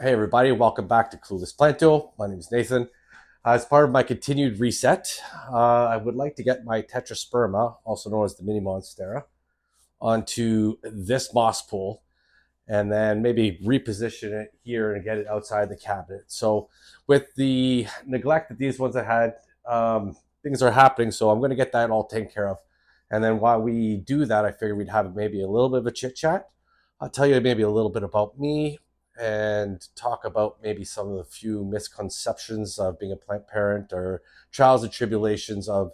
Hey everybody, welcome back to Clueless Planto. My name is Nathan. As part of my continued reset, I would like to get my Tetrasperma, also known as the mini Monstera, onto this moss pool and then maybe reposition it here and get it outside the cabinet. So with the neglect that these ones I had, things are happening, so I'm going to get that all taken care of. And then while we do that, I figured we'd have maybe a little bit of a chit chat. I'll tell you maybe a little bit about me and talk about maybe some of the few misconceptions of being a plant parent or trials and tribulations of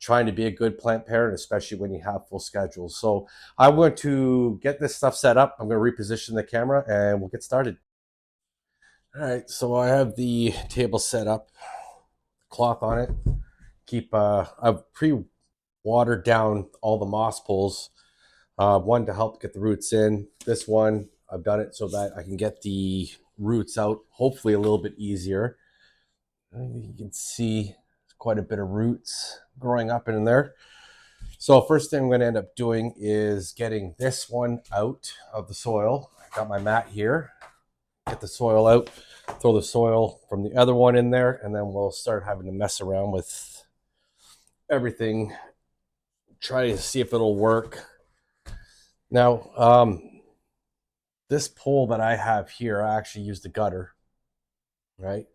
trying to be a good plant parent, especially when you have full schedules. So I'm going to get this stuff set up. I'm going to reposition the camera and we'll get started. All right, so I have the table set up, cloth on it. I've pre-watered down all the moss pools. One to help get the roots in. This one, I've done it so that I can get the roots out, hopefully a little bit easier. You can see quite a bit of roots growing up in there. So first thing I'm going to end up doing is getting this one out of the soil. I got my mat here. Get the soil out, throw the soil from the other one in there, and then we'll start having to mess around with everything, try to see if it'll work. Now, this pole that I have here, I actually used the gutter, right?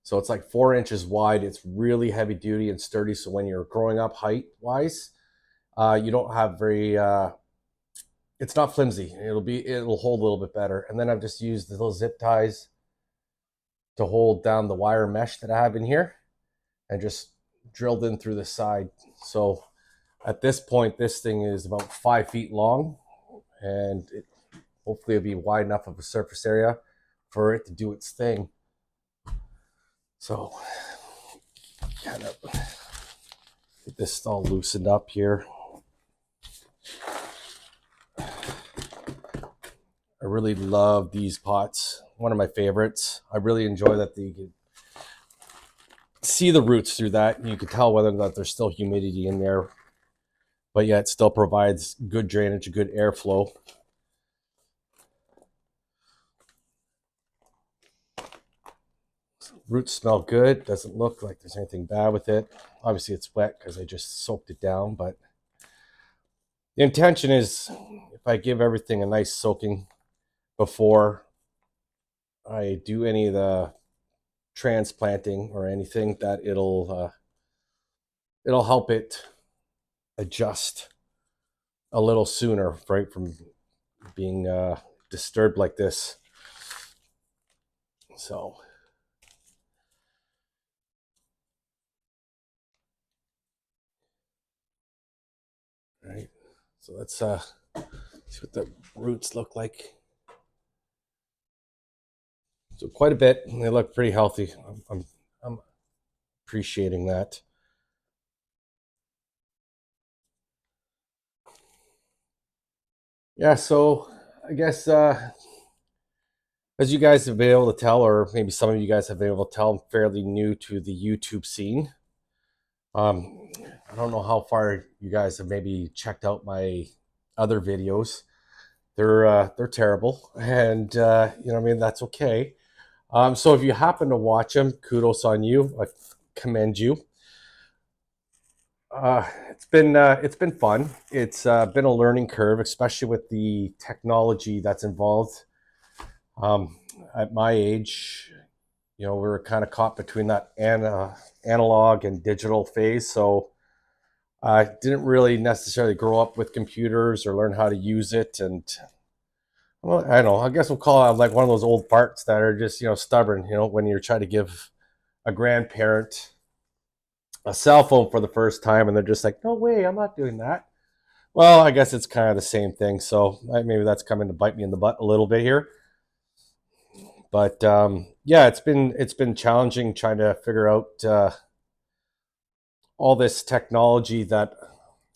So it's like 4 inches wide. It's really heavy duty and sturdy. So when you're growing up height wise, you don't have very, it's not flimsy. It'll hold a little bit better. And then I've just used the little zip ties to hold down the wire mesh that I have in here and just drilled in through the side. So at this point, this thing is about 5 feet long and hopefully it'll be wide enough of a surface area for it to do its thing. So kind of get this all loosened up here. I really love these pots. One of my favorites. I really enjoy that you can see the roots through that. And you can tell whether or not there's still humidity in there, but yet it still provides good drainage, good airflow. Roots smell good. Doesn't look like there's anything bad with it. Obviously it's wet because I just soaked it down, but the intention is if I give everything a nice soaking before I do any of the transplanting or anything, that it'll help it adjust a little sooner, right, from being disturbed like this. So right, so let's see what the roots look like. So quite a bit. They look pretty healthy. I'm appreciating that. Yeah, so I guess as you guys have been able to tell, or maybe some of you guys have been able to tell, I'm fairly new to the YouTube scene. I don't know how far you guys have maybe checked out my other videos. They're terrible, and you know, I mean, that's okay. So if you happen to watch them, kudos on you. I commend you. It's been fun. It's been a learning curve, especially with the technology that's involved. Um, at my age, you know, we were kind of caught between that analog and digital phase. So I didn't really necessarily grow up with computers or learn how to use it. And well, I don't know. I guess we'll call it like one of those old farts that are just, you know, stubborn. You know, when you're trying to give a grandparent a cell phone for the first time, and they're just like, "No way, I'm not doing that." Well, I guess it's kind of the same thing. So maybe that's coming to bite me in the butt a little bit here. But yeah, it's been challenging trying to figure out all this technology that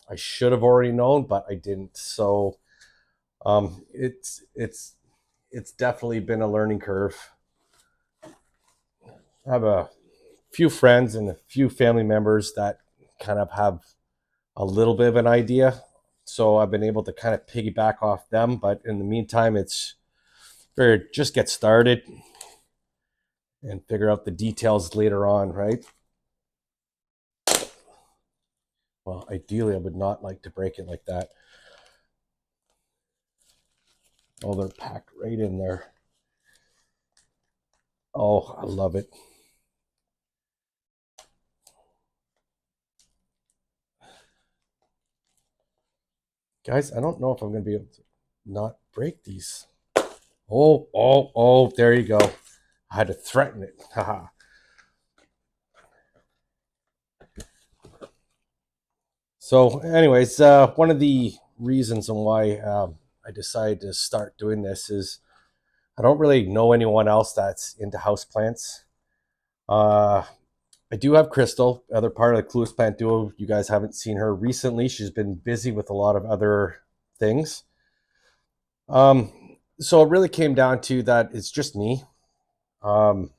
I should have already known, but I didn't. So um, it's it's it's definitely been a learning curve. I have a few friends and a few family members that kind of have a little bit of an idea. So I've been able to kind of piggyback off them. But in the meantime, it's very just get started. and figure out the details later on, right? Well, ideally, I would not like to break it like that. Oh, they're packed right in there. Oh, I love it. Guys, I don't know if I'm going to be able to not break these. Oh, there you go. I had to threaten it. Haha. So, anyways, one of the reasons why I decided to start doing this is I don't really know anyone else that's into houseplants. Uh, I do have Crystal, other part of the Houseplant duo. You guys haven't seen her recently. She's been busy with a lot of other things. So it really came down to that it's just me. Um,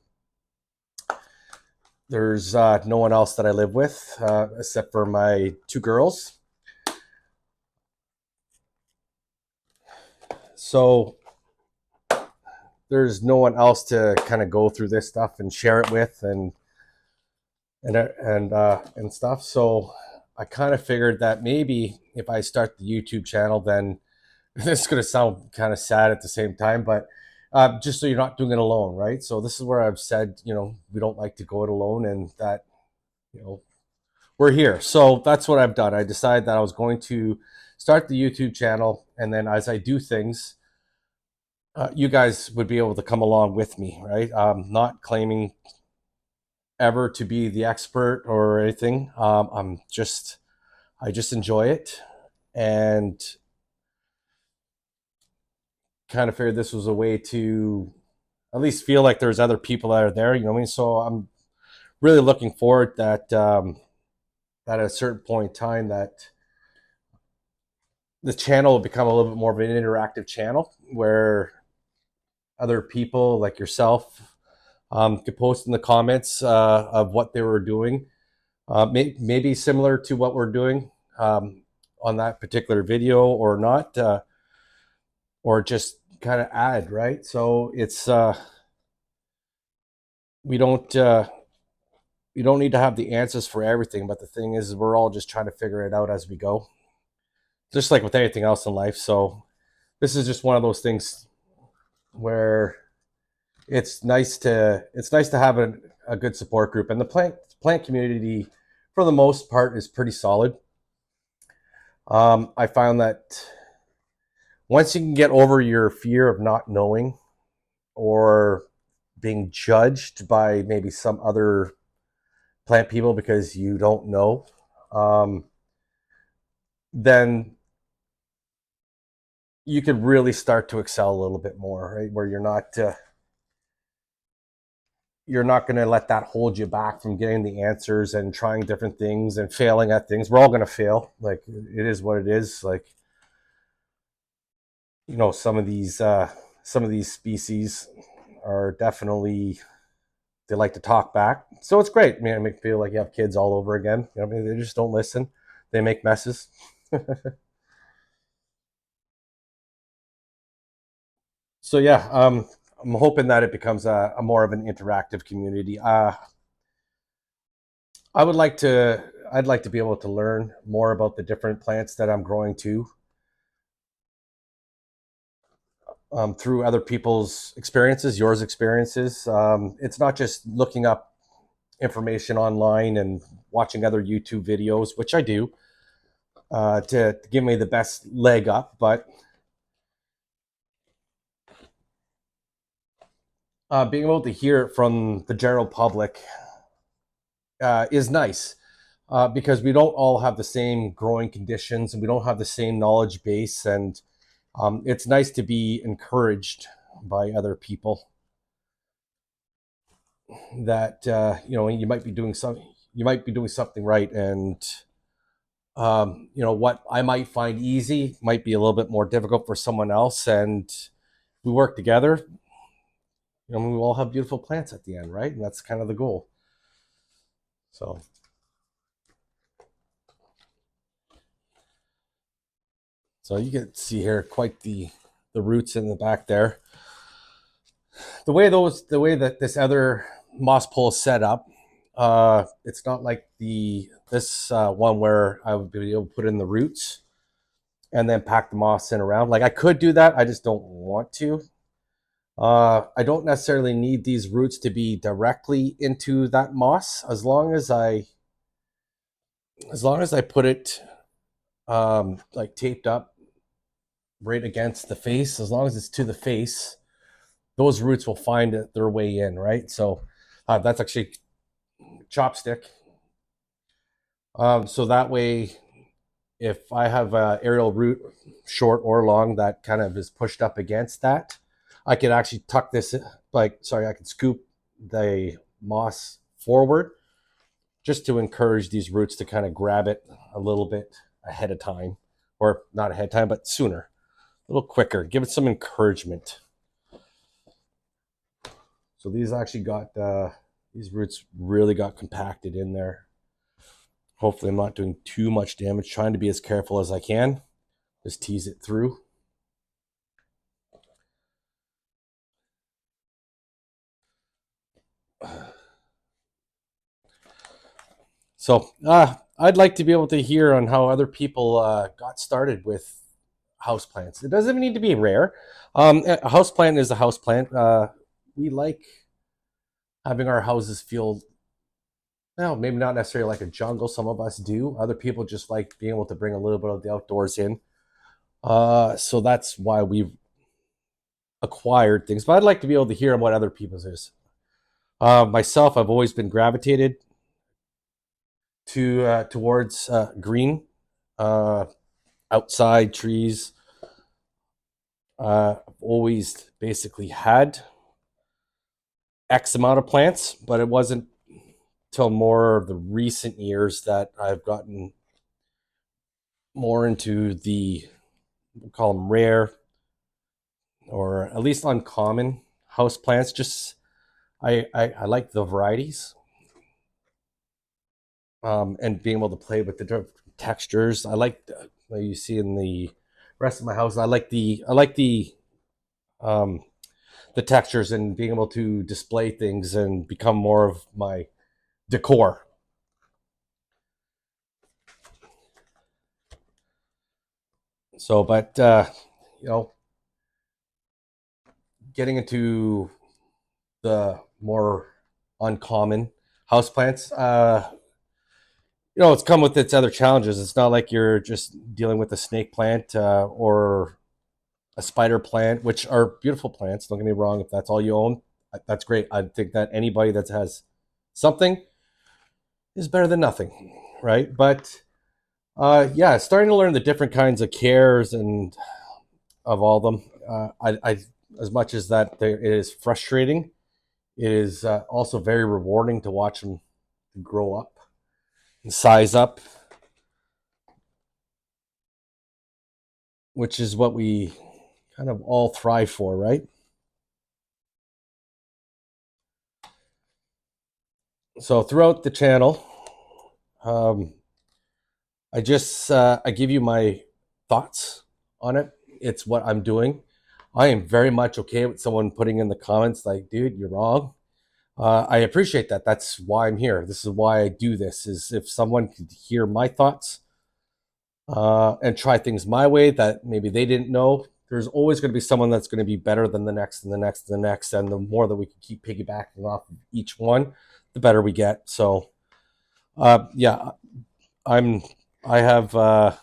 there's no one else that I live with except for my two girls. So there's no one else to kind of go through this stuff and share it with and stuff. So I kind of figured that maybe if I start the YouTube channel, then this is going to sound kind of sad at the same time, but just so you're not doing it alone, right? So this is where I've said, we don't like to go it alone, and that, you know, we're here. So that's what I've done. I decided that I was going to start the YouTube channel, and then as I do things, you guys would be able to come along with me, right? Not claiming ever to be the expert or anything. I just enjoy it, and kind of figured this was a way to at least feel like there's other people that are there. You know what I mean? So I'm really looking forward that that at a certain point in time that the channel will become a little bit more of an interactive channel where other people like yourself could post in the comments of what they were doing, maybe similar to what we're doing on that particular video or not, or just kind of add, right? So it's we don't you don't need to have the answers for everything, but the thing is we're all just trying to figure it out as we go, just like with anything else in life. So this is just one of those things where it's nice to have a good support group, and the plant community for the most part is pretty solid. I found that once you can get over your fear of not knowing or being judged by maybe some other plant people because you don't know, um, then you could really start to excel a little bit more, right? Where you're not going to let that hold you back from getting the answers and trying different things and failing at things. We're all going to fail. Like it is what it is. Like, some of these species are definitely, they like to talk back. So it's great. I mean, it makes you feel like you have kids all over again. I mean, they just don't listen. They make messes. So yeah, I'm hoping that it becomes a more of an interactive community. I would like to. I'd like to be able to learn more about the different plants that I'm growing too, through other people's experiences, yours experiences. It's not just looking up information online and watching other YouTube videos, which I do, to give me the best leg up, but being able to hear it from the general public is nice. Because we don't all have the same growing conditions and we don't have the same knowledge base, and it's nice to be encouraged by other people that you might be doing something right, and what I might find easy might be a little bit more difficult for someone else, and we work together. We all have beautiful plants at the end, right? And that's kind of the goal. So you can see here quite the roots in the back there. The way that this other moss pole set up. It's not like this one where I would be able to put in the roots and then pack the moss in around. Like I could do that, I just don't want to. I don't necessarily need these roots to be directly into that moss as long as I put it like taped up right against the face. As long as it's to the face, those roots will find their way in, right? So that's actually chopstick. So that way, if I have an aerial root, short or long, that kind of is pushed up against that, I could actually tuck this, I could scoop the moss forward just to encourage these roots to kind of grab it a little bit ahead of time, or not ahead of time, but sooner, a little quicker, give it some encouragement. So these actually got, these roots really got compacted in there. Hopefully I'm not doing too much damage, trying to be as careful as I can. Just tease it through. So I'd like to be able to hear on how other people got started with houseplants. It doesn't even need to be rare. A houseplant is a houseplant. We like having our houses feel, well, maybe not necessarily like a jungle. Some of us do. Other people just like being able to bring a little bit of the outdoors in. So that's why we've acquired things. But I'd like to be able to hear what other people's is. Myself, I've always been gravitated towards green, uh, outside trees. I've always basically had X amount of plants, but it wasn't till more of the recent years that I've gotten more into the, we'll call them rare or at least uncommon house plants. Just I like the varieties, and being able to play with the different textures. I like you see in the rest of my house. Um, the textures and being able to display things and become more of my decor. So, but you know, getting into the more uncommon houseplants, it's come with its other challenges. It's not like you're just dealing with a snake plant or a spider plant, which are beautiful plants. Don't get me wrong. If that's all you own, that's great. I think that anybody that has something is better than nothing, right? But yeah, starting to learn the different kinds of cares and of all of them. As much as that it is frustrating, it is also very rewarding to watch them grow up and size up, which is what we kind of all thrive for, right? So throughout the channel, um, I give you my thoughts on it. It's what I'm doing. I am very much okay with someone putting in the comments like, "Dude, you're wrong." I appreciate that. That's why I'm here. This is why I do this. Is if someone could hear my thoughts and try things my way that maybe they didn't know. There's always going to be someone that's going to be better than the next and the next and the next. And the more that we can keep piggybacking off of each one, the better we get. So, yeah, I'm, I have a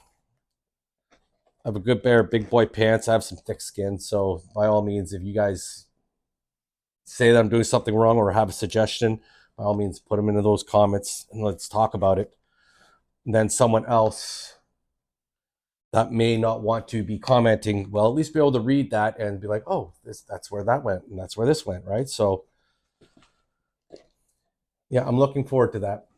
good pair of big boy pants. I have some thick skin. So by all means, if you guys say that I'm doing something wrong or have a suggestion, by all means, put them into those comments and let's talk about it. And then someone else that may not want to be commenting, well, at least be able to read that and be like, oh, that's where that went and that's where this went, right? So yeah, I'm looking forward to that.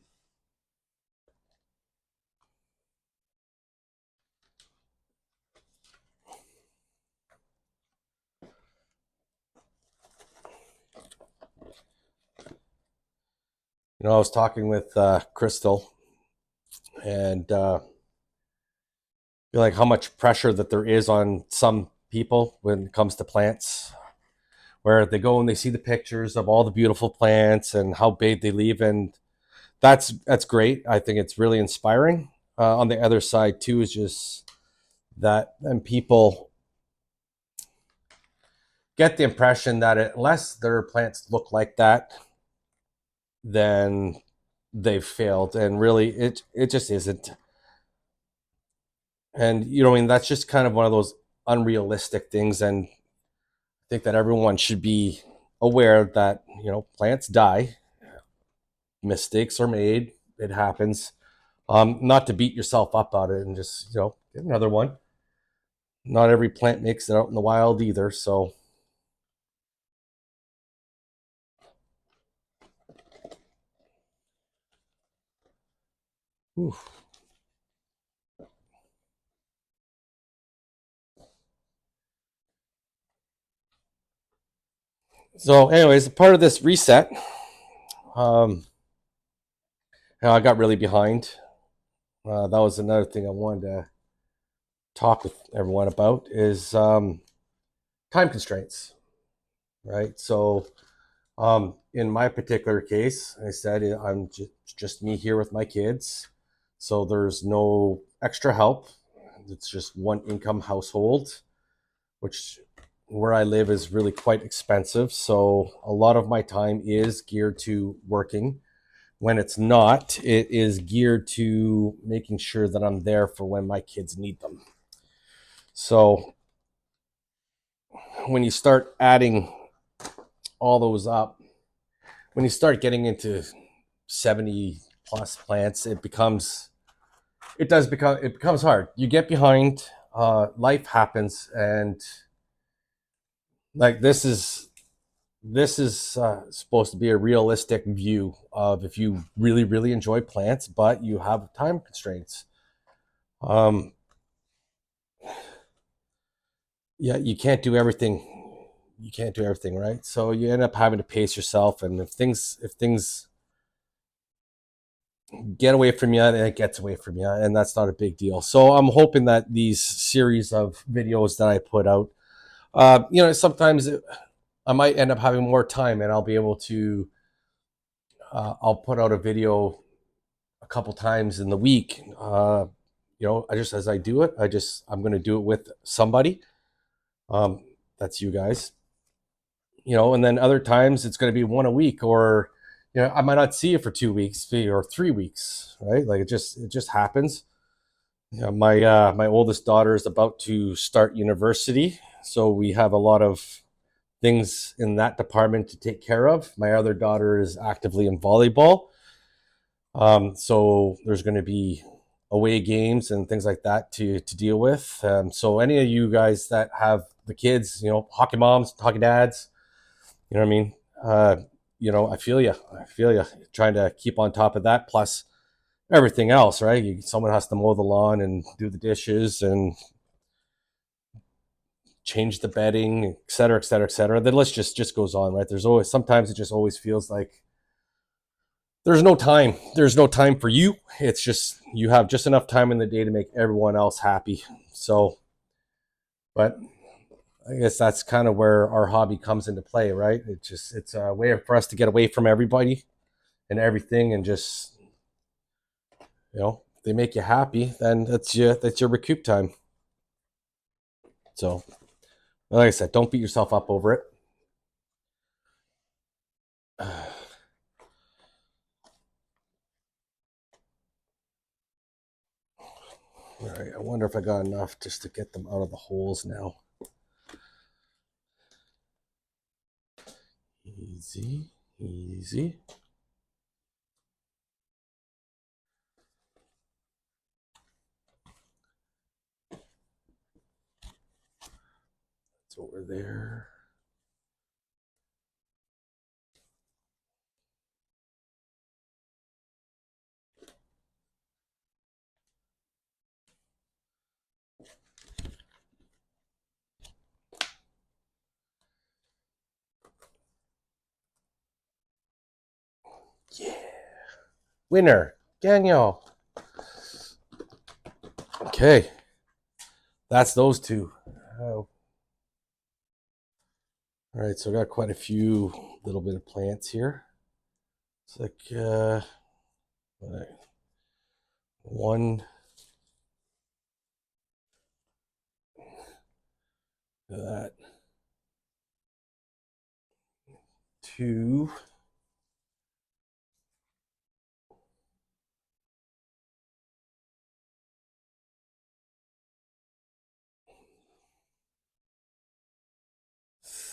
I was talking with Crystal and like how much pressure that there is on some people when it comes to plants, where they go and they see the pictures of all the beautiful plants and how big they leave, and that's great. I think it's really inspiring. On the other side too is just that, and people get the impression that unless their plants look like that, then they've failed, and really it just isn't. And I mean, that's just kind of one of those unrealistic things, and I think that everyone should be aware that plants die, mistakes are made, it happens. Not to beat yourself up about it and just get another one. Not every plant makes it out in the wild either, so oof. So anyways, part of this reset, um I got really behind. That was another thing I wanted to talk with everyone about is time constraints, right? So in my particular case, I said I'm just me here with my kids, so there's no extra help. It's just one income household, which where I live is really quite expensive. So a lot of my time is geared to working. When it's not, it is geared to making sure that I'm there for when my kids need them. So when you start adding all those up, when you start getting into 70 plus plants, it becomes hard. You get behind, life happens, and like this is supposed to be a realistic view of if you really really enjoy plants, but you have time constraints. Um, yeah, you can't do everything. You can't do everything, right? So you end up having to pace yourself, and if things get away from you, then it gets away from you, and that's not a big deal. So I'm hoping that these series of videos that I put out, sometimes I might end up having more time, and I'll be able to. I'll put out a video a couple times in the week. I just as I do it, I'm going to do it with somebody. Um, that's you guys. And then other times it's going to be one a week, or I might not see you for 2 weeks or 3 weeks, right? Like it just happens. My oldest daughter is about to start university, so we have a lot of things in that department to take care of. My other daughter is actively in volleyball, so there's going to be away games and things like that to deal with. So any of you guys that have the kids, hockey moms, hockey dads, you know what I mean. I feel you. I feel you. Trying to keep on top of that, plus everything else, right? Someone has to mow the lawn and do the dishes and change the bedding, et cetera, et cetera, et cetera. The list just goes on, right? There's always sometimes it just always feels like there's no time. There's no time for you. It's just you have just enough time in the day to make everyone else happy. So, but I guess that's kind of where our hobby comes into play, right? It's a way for us to get away from everybody and everything, and just if they make you happy, then that's your recoup time. So, like I said, don't beat yourself up over it. All right, I wonder if I got enough just to get them out of the holes now. Easy, easy. It's over there. Yeah. Winner, Daniel. Okay, that's those two. Oh, All right, so I got quite a few little bit of plants here. It's like one, that, two,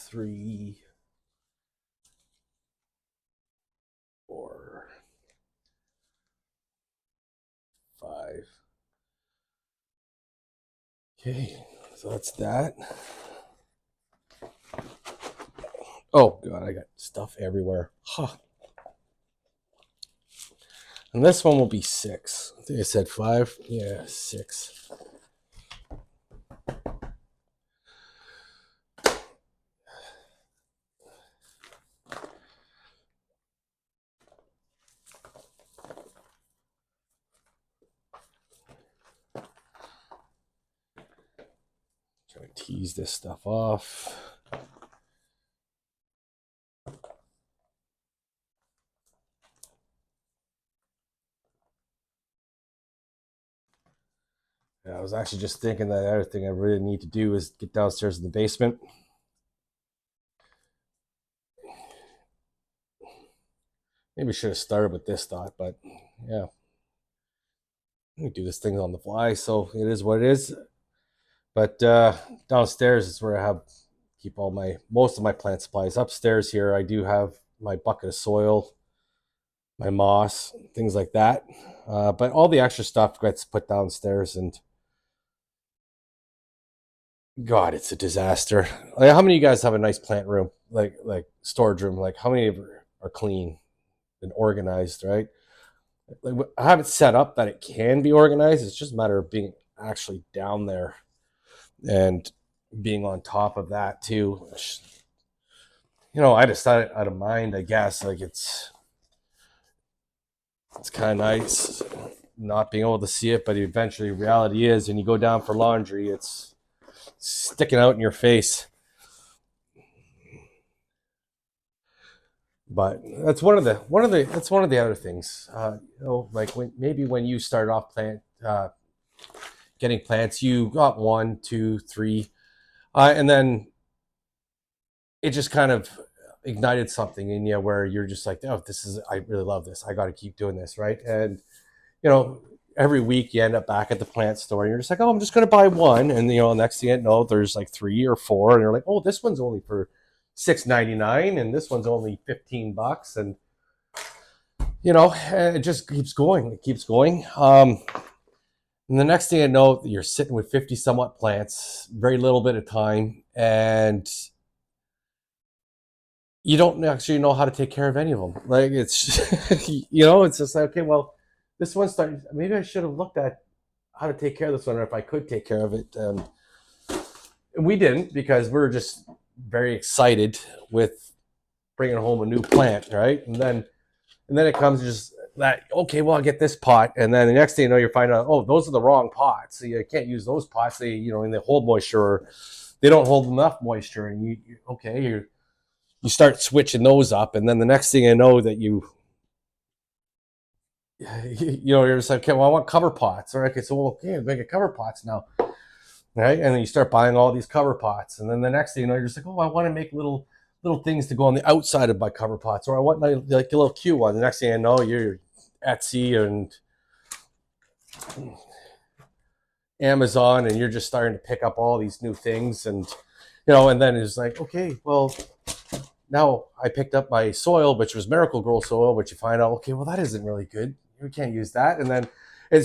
three, four, five. Okay, so that's that. Oh god, I got stuff everywhere. Huh. And this one will be 6. I think I said 5. Yeah, 6. Trying to tease this stuff off. Yeah, I was actually just thinking that other thing I really need to do is get downstairs in the basement. Maybe I should have started with this thought, but yeah, I do this thing on the fly, so it is what it is. But downstairs is where I have keep all my most of my plant supplies. Upstairs here, I do have my bucket of soil, my moss, things like that. But all the extra stuff gets put downstairs, and God, it's a disaster. Like, how many of you guys have a nice plant room, like storage room? Like, how many of you are clean and organized, right? Like, I have it set up that it can be organized. It's just a matter of being actually down there and being on top of that too. I decided out of mind, I guess. Like, it's kind of nice not being able to see it, but eventually reality is, and you go down for laundry, it's sticking out in your face. But that's one of the other things. Like when you started off getting plants, you got 1, 2, 3, and then it just kind of ignited something in you where you're just like, oh, I really love this. I got to keep doing this, right? And you know, every week you end up back at the plant store and you're just like, oh, I'm just going to buy one, and next thing you know, there's like 3 or 4, and you're like, oh, this one's only for $6.99, and this one's only $15, and it just keeps going. It keeps going. And the next thing I know, you're sitting with 50 somewhat plants, very little bit of time, and you don't actually know how to take care of any of them. Like, it's, it's just like, okay, well, this one started. Maybe I should have looked at how to take care of this one, or if I could take care of it. We didn't, because we were just very excited with bringing home a new plant, right? And then it comes just that, okay, well, I'll get this pot, and then the next thing you know, you're finding out, oh, those are the wrong pots. So you can't use those pots. And they hold moisture, or they don't hold enough moisture, and you start switching those up, and then the next thing you know that you're just like, okay, well, I want cover pots. All right, okay, so okay, make a cover pots now, right? And then you start buying all these cover pots, and then the next thing you know, you're just like, oh, I want to make little things to go on the outside of my cover pots, or I want like a little cute one. The next thing you know, you're Etsy and Amazon, and you're just starting to pick up all these new things, and then it's like, okay, well, now I picked up my soil, which was Miracle Grow soil, which you find out, okay, well, that isn't really good. We can't use that, and then it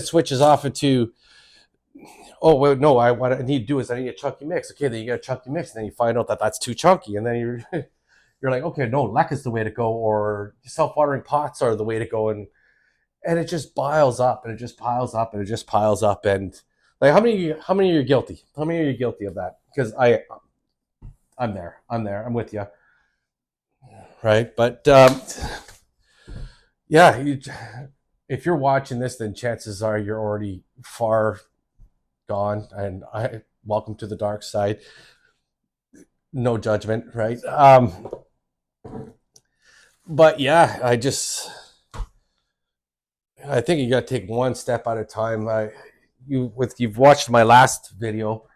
switches off into, oh, well, no, what I need to do is I need a chunky mix. Okay, then you get a chunky mix, and then you find out that that's too chunky, and then you're like, okay, no, Leck is the way to go, or self-watering pots are the way to go, and it just piles up, and it just piles up, and it just piles up, and like, how many are you guilty? How many are you guilty of that? Because I'm with you, right? But yeah, if you're watching this, then chances are you're already far gone, and I welcome to the dark side. no judgment, right? But yeah, I think you got to take one step at a time. You've watched my last video,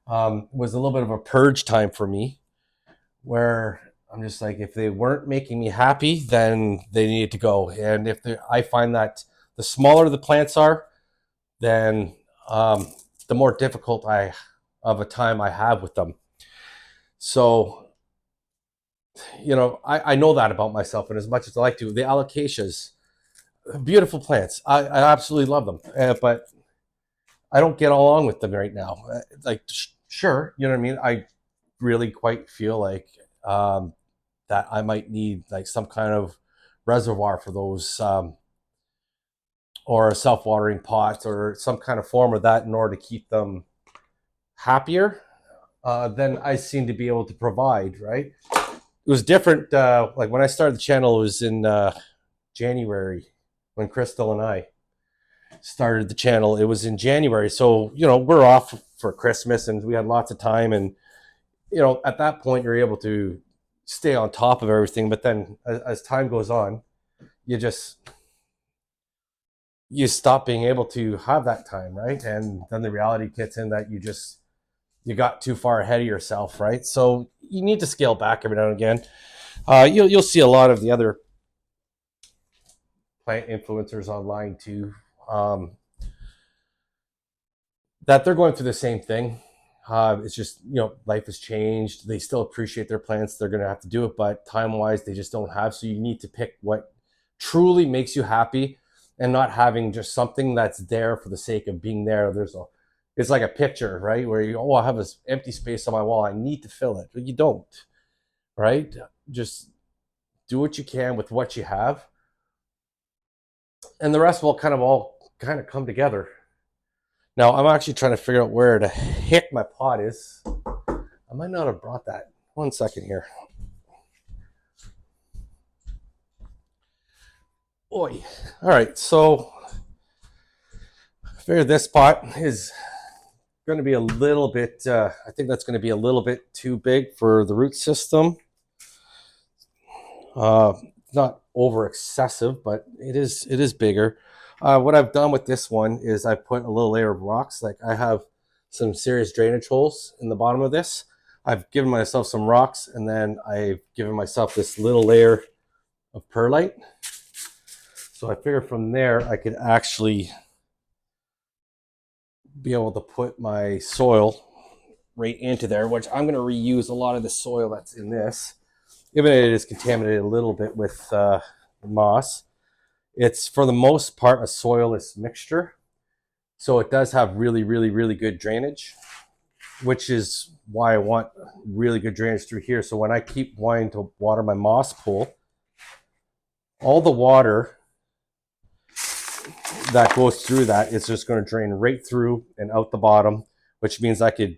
was a little bit of a purge time for me, where I'm just like, if they weren't making me happy, then they needed to go. And I find that the smaller the plants are, then the more difficult of a time I have with them. So, I know that about myself, and as much as I like to, the alocasias, beautiful plants. I absolutely love them, but I don't get along with them right now. Like, sure, you know what I mean. I really quite feel like that I might need like some kind of reservoir for those, or a self-watering pot, or some kind of form of that in order to keep them happier than I seem to be able to provide. Right? It was different. Like when I started the channel, it was in January when Crystal and I started the channel. It was in January, so we're off for Christmas, and we had lots of time. And at that point, you're able to stay on top of everything. But then, as time goes on, you just you stop being able to have that time, right? And then the reality kicks in that you got too far ahead of yourself, right? So you need to scale back every now and again. You'll see a lot of the other plant influencers online too, that they're going through the same thing. It's just, life has changed. They still appreciate their plants. They're going to have to do it, but time wise, they just don't have. So you need to pick what truly makes you happy, and not having just something that's there for the sake of being there. It's like a picture, right? Where I have this empty space on my wall. I need to fill it. But you don't, right? Just do what you can with what you have, and the rest will kind of come together. Now, I'm actually trying to figure out where the heck my pot is. I might not have brought that. One second here. Oi. All right, so I figure this pot is going to be a little bit, I think that's going to be a little bit too big for the root system. Not over excessive, but it is bigger. What I've done with this one is I put a little layer of rocks. Like, I have some serious drainage holes in the bottom of this. I've given myself some rocks, and then I've given myself this little layer of perlite. So I figured from there I could actually be able to put my soil right into there, which I'm going to reuse a lot of the soil that's in this, even if it is contaminated a little bit with moss. It's, for the most part, a soilless mixture. So it does have really, really, really good drainage, which is why I want really good drainage through here. So when I keep wanting to water my moss pool, all the water that goes through that is just going to drain right through and out the bottom, which means I could,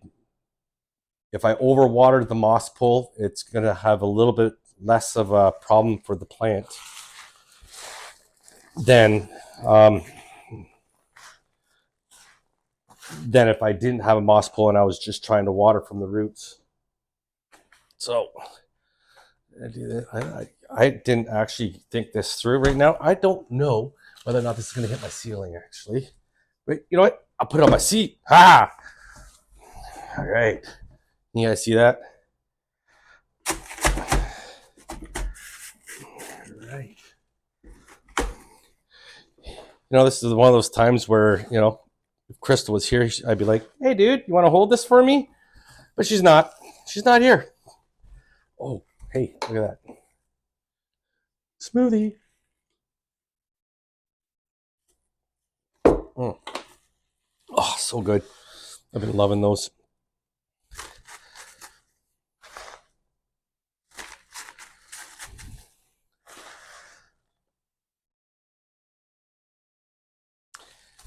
if I overwater the moss pool, it's going to have a little bit less of a problem for the plant than if I didn't have a moss pool and I was just trying to water from the roots. So I didn't actually think this through right now. I don't know whether or not this is going to hit my ceiling, actually. But you know what? I'll put it on my seat. Ha! All right. You guys see that? All right. This is one of those times where, if Crystal was here, I'd be like, hey, dude, you want to hold this for me? But she's not. She's not here. Oh, hey, look at that. Smoothie. Mm. Oh, so good. I've been loving those.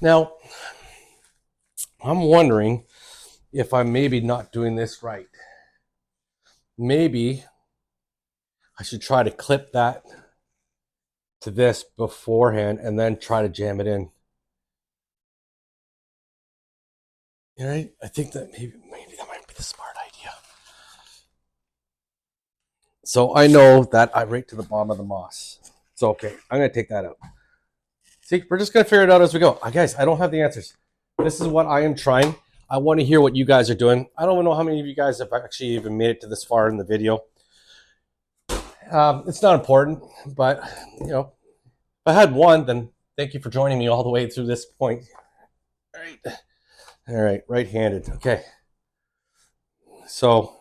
Now, I'm wondering if I'm maybe not doing this right. Maybe I should try to clip that to this beforehand and then try to jam it in. All right? I think that maybe that might be the smart idea. So I know that I'm right to the bottom of the moss. So okay, I'm gonna take that out. See, we're just gonna figure it out as we go. Guys, I don't have the answers. This is what I am trying. I want to hear what you guys are doing. I don't know how many of you guys have actually even made it to this far in the video. It's not important, but you know, if I had one, then thank you for joining me all the way through this point. All right, right-handed. Okay, so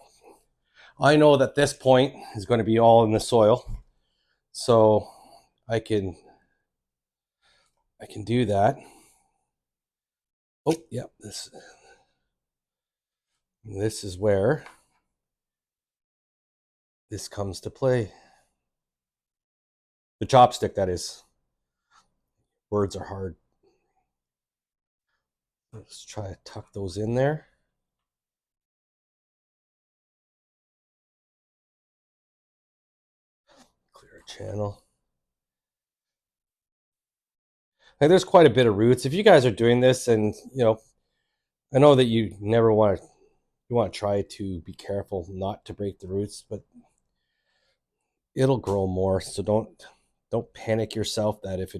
I know that this point is going to be all in the soil, so I can do that. Oh, yeah, this is where this comes to play. The chopstick, that is. Words are hard. Let's try to tuck those in there. Clear a channel. And there's quite a bit of roots. If you guys are doing this, and I know that you never want to, you want to try to be careful not to break the roots, but it'll grow more. So don't panic yourself that if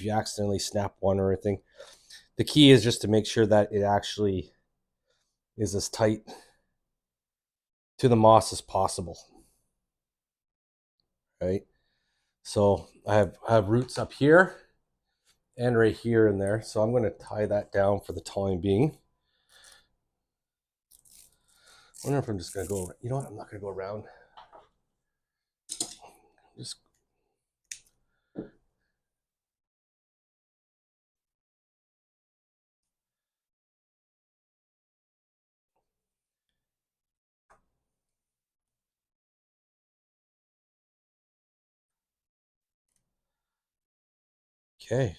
you accidentally snap one or anything. The key is just to make sure that it actually is as tight to the moss as possible. Right? So I have roots up here and right here in there. So I'm going to tie that down for the time being. I wonder if I'm just going to go, you know what? I'm not going to go around. Just okay.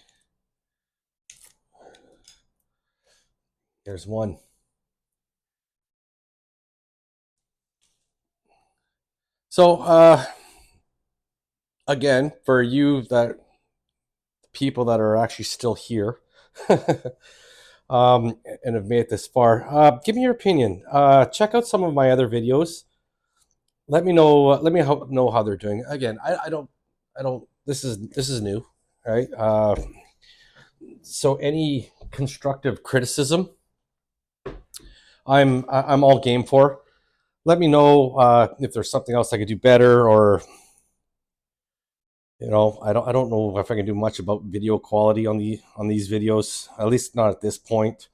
There's one. So again, for you that people that are actually still here and have made it this far, give me your opinion. Check out some of my other videos. Let me know. Know how they're doing. Again, I don't. This is new, right? So any constructive criticism, I'm all game for. Let me know if there's something else I could do better, or I don't know if I can do much about video quality on these videos. At least not at this point.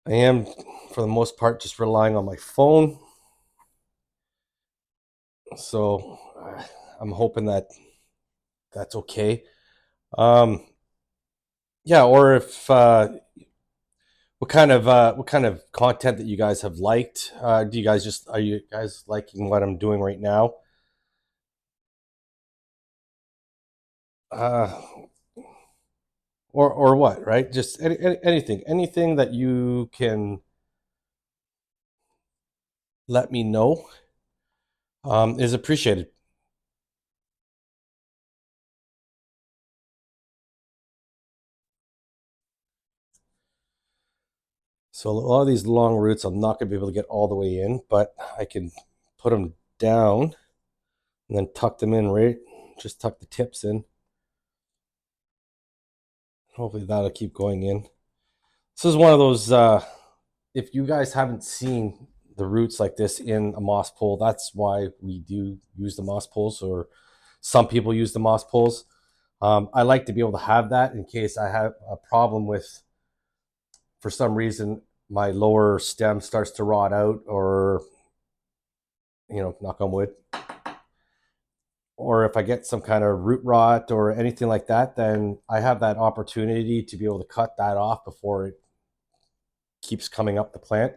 I am, for the most part, just relying on my phone. So I'm hoping that that's okay. Yeah, or if what kind of content that you guys have liked? Are you guys liking what I'm doing right now? Uh, or what? Right? Just anything that you can let me know is appreciated. So a lot of these long roots, I'm not going to be able to get all the way in, but I can put them down and then tuck them in, right? Just tuck the tips in. Hopefully that'll keep going in. This is one of those, if you guys haven't seen the roots like this in a moss pole, that's why we do use the moss poles, or some people use the moss poles. I like to be able to have that in case I have a problem with, for some reason, my lower stem starts to rot out, or, knock on wood, or if I get some kind of root rot or anything like that, then I have that opportunity to be able to cut that off before it keeps coming up the plant.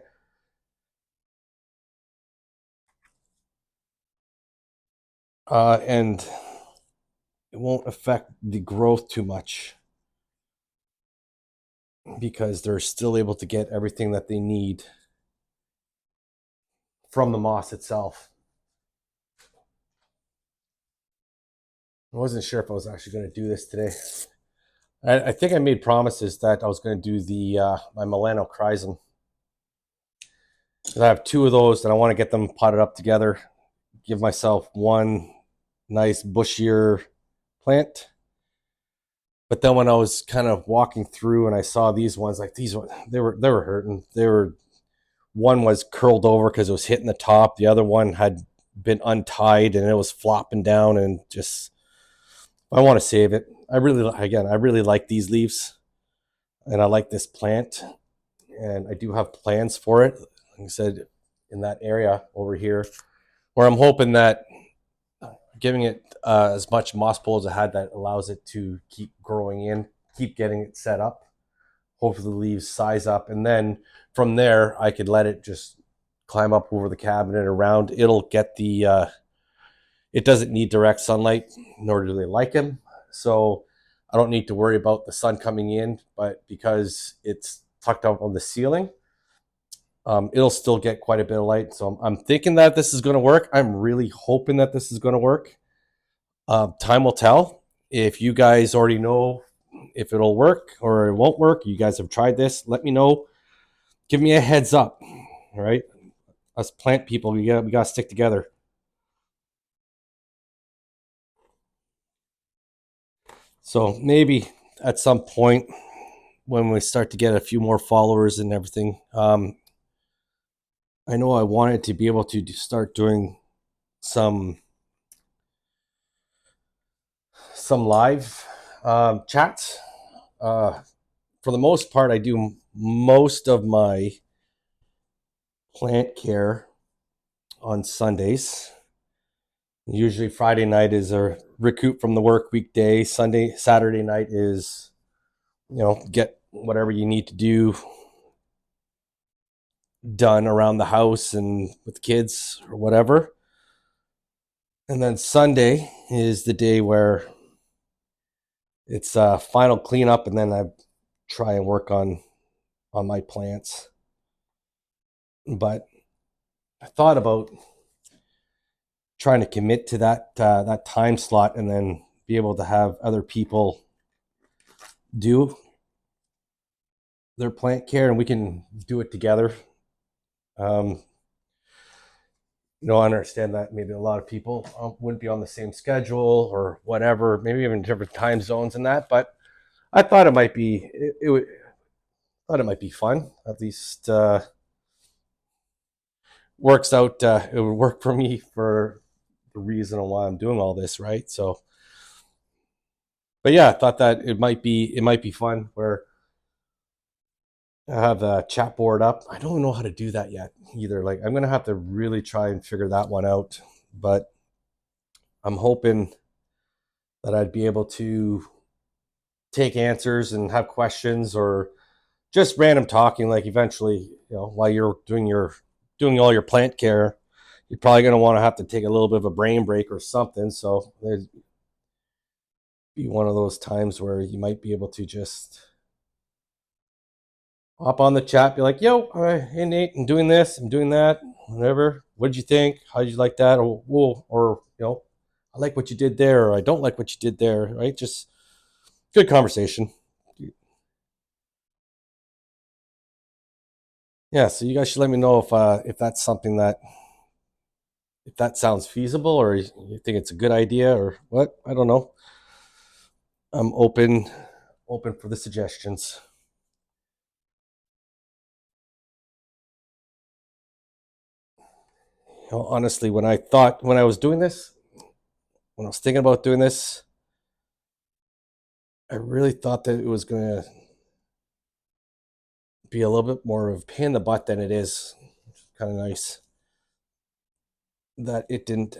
And it won't affect the growth too much because they're still able to get everything that they need from the moss itself. I wasn't sure if I was actually going to do this today. I think I made promises that I was going to do the my melanochrysum I have two of those and I want to get them potted up together, give myself one nice bushier plant. But then when I was kind of walking through and I saw these ones, like these ones, they were hurting. They were one was curled over because it was hitting the top. The other one had been untied and it was flopping down and just I want to save it. I really like these leaves and I like this plant and I do have plans for it. Like I said, in that area over here where I'm hoping that giving it as much moss pull as I had that allows it to keep growing in, keep getting it set up. Hopefully the leaves size up, and then from there I could let it just climb up over the cabinet and around. It'll get the. It doesn't need direct sunlight, nor do they like him, so I don't need to worry about the sun coming in. But because it's tucked up on the ceiling, it'll still get quite a bit of light. So I'm thinking that this is going to work. I'm really hoping that this is going to work. Time will tell. If you guys already know if it'll work or it won't work, you guys have tried this, let me know. Give me a heads up. All right. Us plant people, we gotta stick together. So maybe at some point when we start to get a few more followers and everything, I know I wanted to be able to start doing some live chats. Uh, for the most part, I do most of my plant care on Sundays. Usually Friday night is a recoup from the work weekday. Saturday night is, get whatever you need to do done around the house and with kids or whatever. And then Sunday is the day where it's final cleanup, and then I try and work on my plants. But I thought about trying to commit to that time slot and then be able to have other people do their plant care and we can do it together. Um, I understand that maybe a lot of people wouldn't be on the same schedule or whatever, maybe even different time zones and that. But I thought thought it might be fun. At least works out. It would work for me for the reason on why I'm doing all this, right? So, but yeah, I thought that it might be fun where I have a chat board up. I don't know how to do that yet either. Like I'm gonna have to really try and figure that one out. But I'm hoping that I'd be able to take answers and have questions or just random talking. Like eventually, while you're doing all your plant care, you're probably going to want to have to take a little bit of a brain break or something. So there'd be one of those times where you might be able to just hop on the chat, be like, "Yo, hey Nate, I'm doing this, I'm doing that, whatever. What did you think? How did you like that? Or I like what you did there, or I don't like what you did there." Right? Just good conversation. Yeah, so you guys should let me know if that's something that if that sounds feasible or you think it's a good idea or what. I don't know. I'm open for the suggestions. Honestly, when I was doing this, when I was thinking about doing this, I really thought that it was going to be a little bit more of a pain in the butt than it is. It's kind of nice that it didn't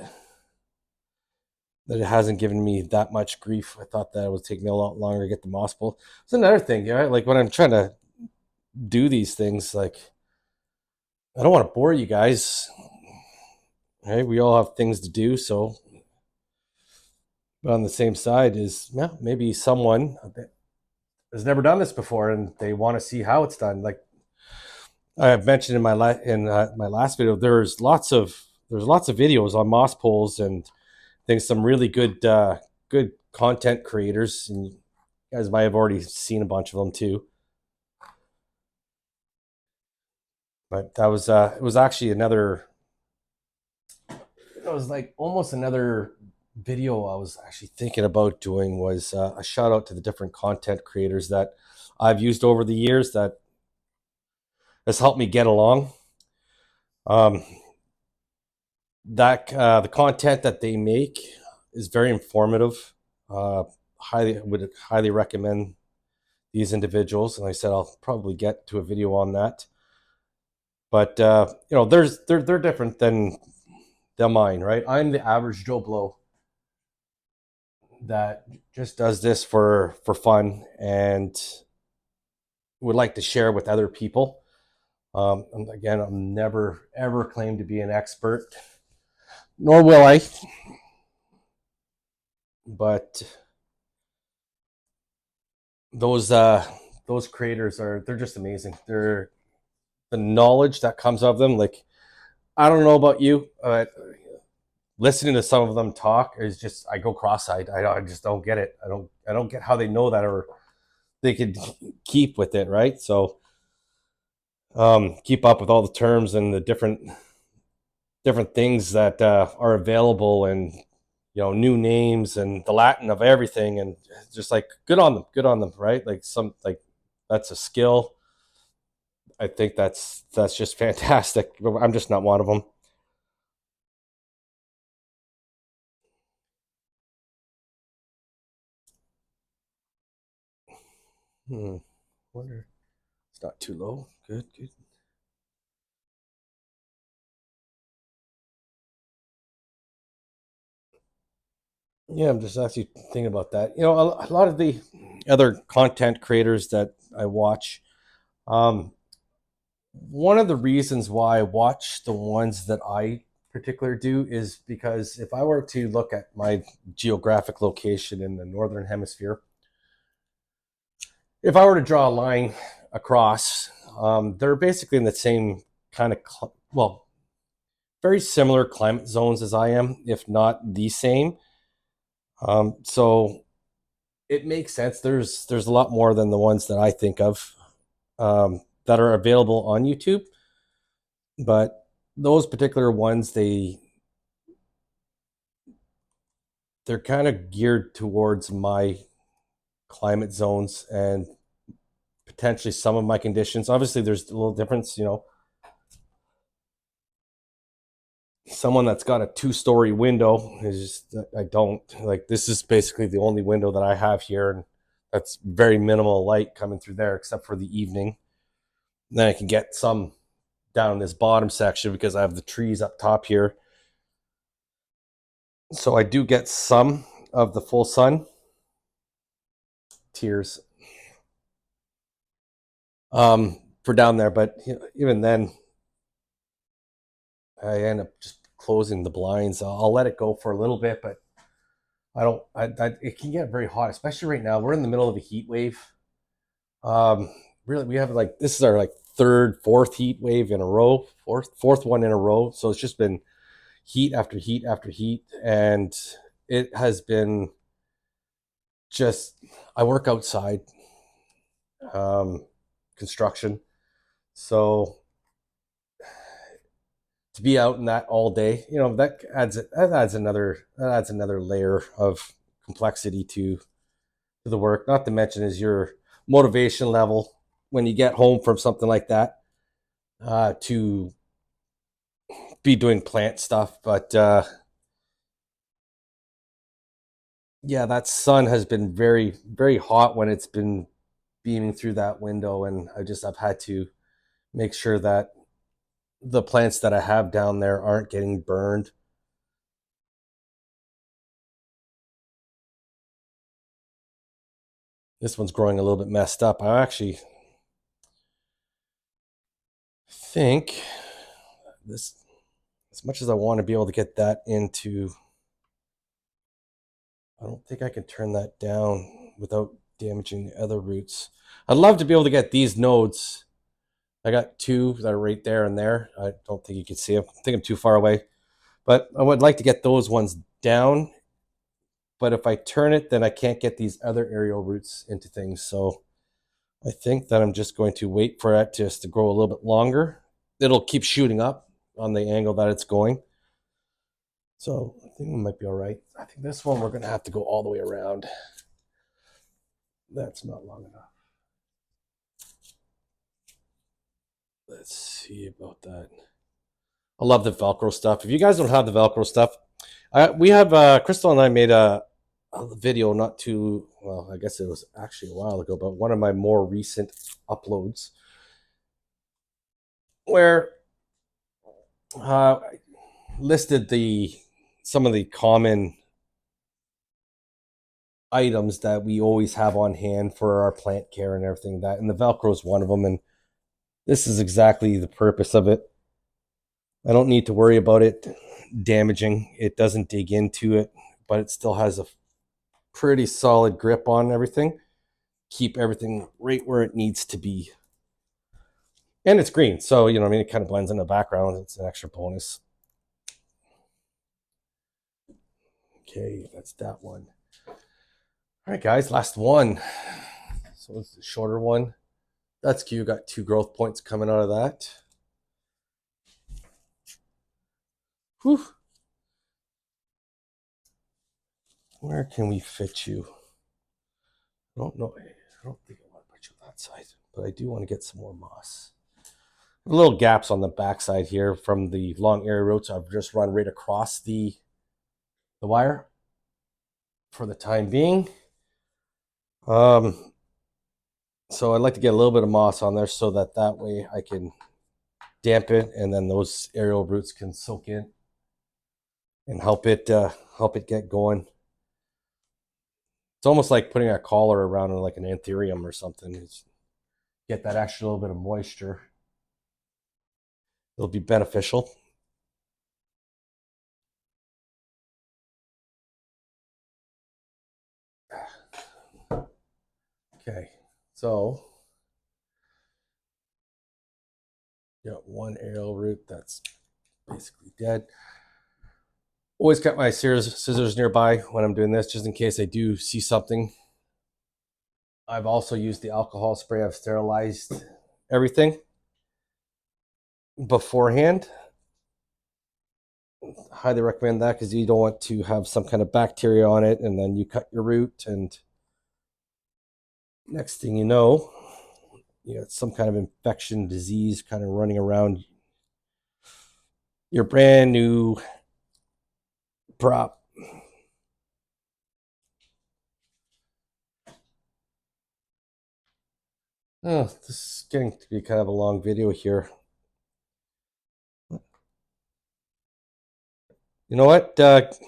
that it hasn't given me that much grief. I thought that it would take me a lot longer to get the moss pull. It's another thing, yeah. Like when I'm trying to do these things, like I don't want to bore you guys. Right? We all have things to do, so but on the same side is maybe someone that has never done this before and they want to see how it's done. Like I've mentioned in my last video, there's lots of videos on moss poles and things. Some really good content creators, and you guys might have already seen a bunch of them too. But that was it was actually another, it was like almost another video I was actually thinking about doing, was a shout out to the different content creators that I've used over the years that has helped me get along. Um, that the content that they make is very informative. Highly would highly recommend these individuals, and I said I'll probably get to a video on that. But they're different than mine, right? I'm the average Joe Blow that just does this for fun and would like to share with other people. And again, I'll never ever claim to be an expert, nor will I. But those uh, those creators they're just amazing. They're the knowledge that comes of them. Like, I don't know about you, but listening to some of them talk is just, I go cross-eyed. I just don't get it. I don't get how they know that, or they could keep with it, right? So keep up with all the terms and the different things that are available, and new names and the Latin of everything, and just like, good on them, right? Like, that's a skill. I think that's just fantastic. I'm just not one of them. Wonder it's not too low. Good, good. Yeah, I'm just actually thinking about that. A lot of the other content creators that I watch, um, one of the reasons why I watch the ones that I particularly do is because if I were to look at my geographic location in the northern hemisphere, if I were to draw a line across, they're basically in the same kind of well, very similar climate zones as I am, if not the same. So it makes sense. There's a lot more than the ones that I think of, that are available on YouTube, but those particular ones, they're kind of geared towards my climate zones and potentially some of my conditions. Obviously, there's a little difference. Someone that's got a two-story window is just, I don't like. This is basically the only window that I have here, and that's very minimal light coming through there, except for the evening. Then I can get some down in this bottom section because I have the trees up top here. So I do get some of the full sun. Tears, for down there, but even then, I end up just closing the blinds. I'll let it go for a little bit, but I don't. It can get very hot, especially right now. We're in the middle of a heat wave. Um, really, we have, like, this is our, like, third, fourth heat wave in a row, fourth one in a row. So it's just been heat after heat after heat, and it has been just. I work outside, um, construction, so to be out in that all day, that adds another layer of complexity to the work. Not to mention is your motivation level when you get home from something like that, to be doing plant stuff. But yeah, that sun has been very, very hot when it's been beaming through that window, and I've had to make sure that the plants that I have down there aren't getting burned. This one's growing a little bit messed up. I actually think this, as much as I want to be able to get that into, I don't think I can turn that down without damaging the other roots. I'd love to be able to get these nodes. I got two that are right there and there. I don't think you can see them. I think I'm too far away. But I would like to get those ones down. But if I turn it, then I can't get these other aerial roots into things. So I think that I'm just going to wait for that just to grow a little bit longer. it'll keep shooting up on the angle that it's going. So I think we might be all right. I think this one we're going to have to go all the way around. That's not long enough. Let's see about that. I love the Velcro stuff. If you guys don't have the Velcro stuff, we have Crystal and I made a video not too well. I guess it was actually a while ago, but one of my more recent uploads where I listed some of the common items that we always have on hand for our plant care and everything that, and the Velcro is one of them. And this is exactly the purpose of it. I don't need to worry about it damaging. It doesn't dig into it, but it still has a pretty solid grip on everything. Keep everything right where it needs to be. And it's green, so you know, I mean, it kind of blends in the background. It's an extra bonus. Okay, that's that one. All right, guys, last one. So it's a shorter one. That's cute. Got 2 growth points coming out of that. Whew. Where can we fit you? I don't know. I don't think I want to put you on that side, but I do want to get some more moss. Little gaps on the backside here from the long area roots. I've just run right across the wire for the time being. So I'd like to get a little bit of moss on there so that way I can damp it, and then those aerial roots can soak in and help it get going. It's almost like putting a collar around it, like an anthurium or something. Get that extra little bit of moisture. It'll be beneficial. Okay, so got one aerial root that's basically dead. Always got my scissors nearby when I'm doing this, just in case I do see something. I've also used the alcohol spray. I've sterilized everything beforehand. Highly recommend that because you don't want to have some kind of bacteria on it, and then you cut your root, and next thing you know, you got some kind of infection, disease kind of running around your brand new prop. Oh, this is getting to be kind of a long video here. You know what?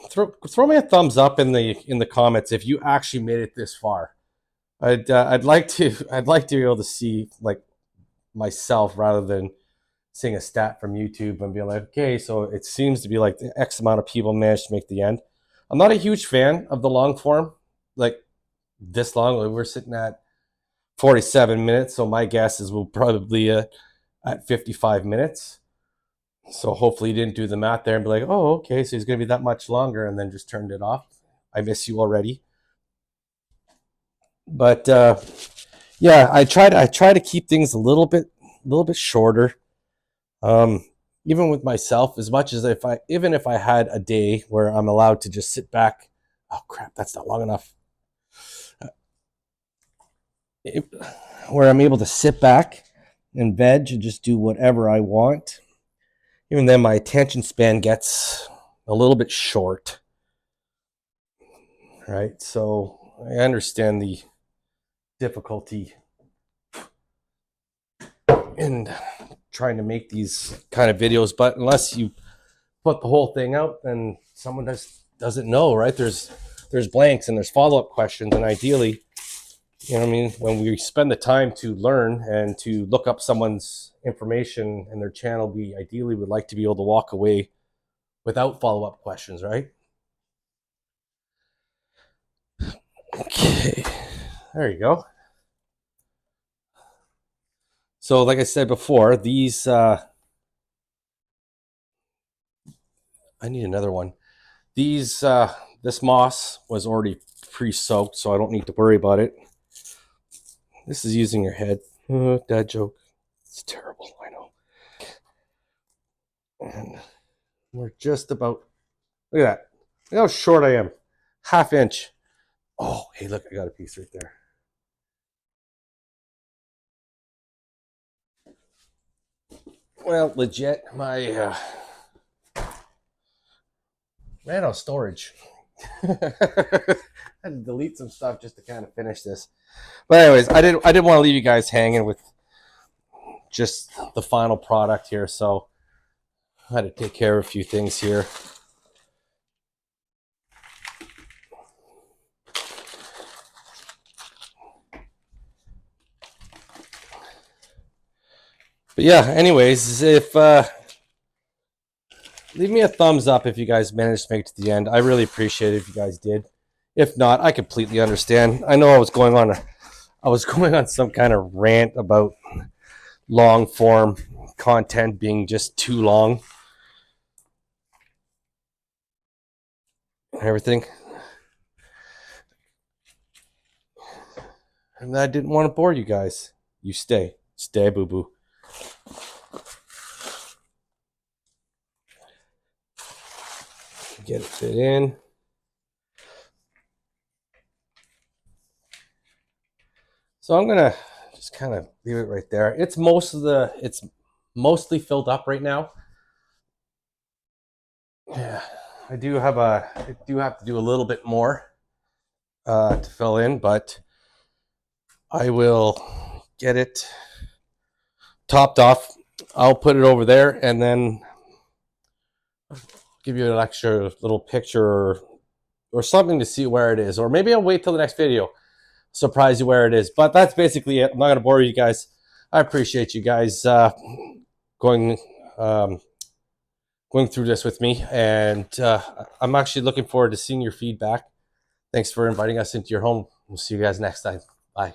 Throw me a thumbs up in the comments if you actually made it this far. I'd like to be able to see like myself rather than seeing a stat from YouTube and be like, okay, so it seems to be like the X amount of people managed to make the end. I'm not a huge fan of the long form, like this long. We're sitting at 47 minutes, so my guess is we'll probably at 55 minutes. So hopefully you didn't do the math there and be like, oh, okay, so he's going to be that much longer, and then just turned it off. I miss you already. But yeah, I try to keep things a little bit shorter. Even with myself, as much as even if I had a day where I'm allowed to just sit back. Oh crap, that's not long enough. Where I'm able to sit back and veg and just do whatever I want. Even then, my attention span gets a little bit short. Right, so I understand the difficulty in trying to make these kind of videos, but unless you put the whole thing out, then someone doesn't know, right? There's blanks and there's follow-up questions, and ideally, you know what I mean, when we spend the time to learn and to look up someone's information and their channel, we ideally would like to be able to walk away without follow-up questions, right? Okay, there you go. So like I said before, these I need another one. These this moss was already pre-soaked, so I don't need to worry about it. This is using your head. Dad joke. It's terrible, I know. And we're just about, look at that. Look how short I am. Half inch. Oh, hey, look, I got a piece right there. Well, legit, my ran out of storage. I had to delete some stuff just to kind of finish this. But anyways, I didn't want to leave you guys hanging with just the final product here, so I had to take care of a few things here. But yeah, anyways, if leave me a thumbs up if you guys managed to make it to the end. I really appreciate it if you guys did. If not, I completely understand. I know I was going on some kind of rant about long form content being just too long and everything. And I didn't want to bore you guys. You stay. Stay, boo boo. Get it fit in. So I'm gonna just kind of leave it right there. It's mostly filled up right now. Yeah, I do have to do a little bit more to fill in, but I will get it topped off. I'll put it over there and then give you an extra little picture or something to see where it is. Or maybe I'll wait till the next video, surprise you where it is. But that's basically it. I'm not going to bore you guys. I appreciate you guys going going through this with me, and I'm actually looking forward to seeing your feedback. Thanks for inviting us into your home. We'll see you guys next time. Bye.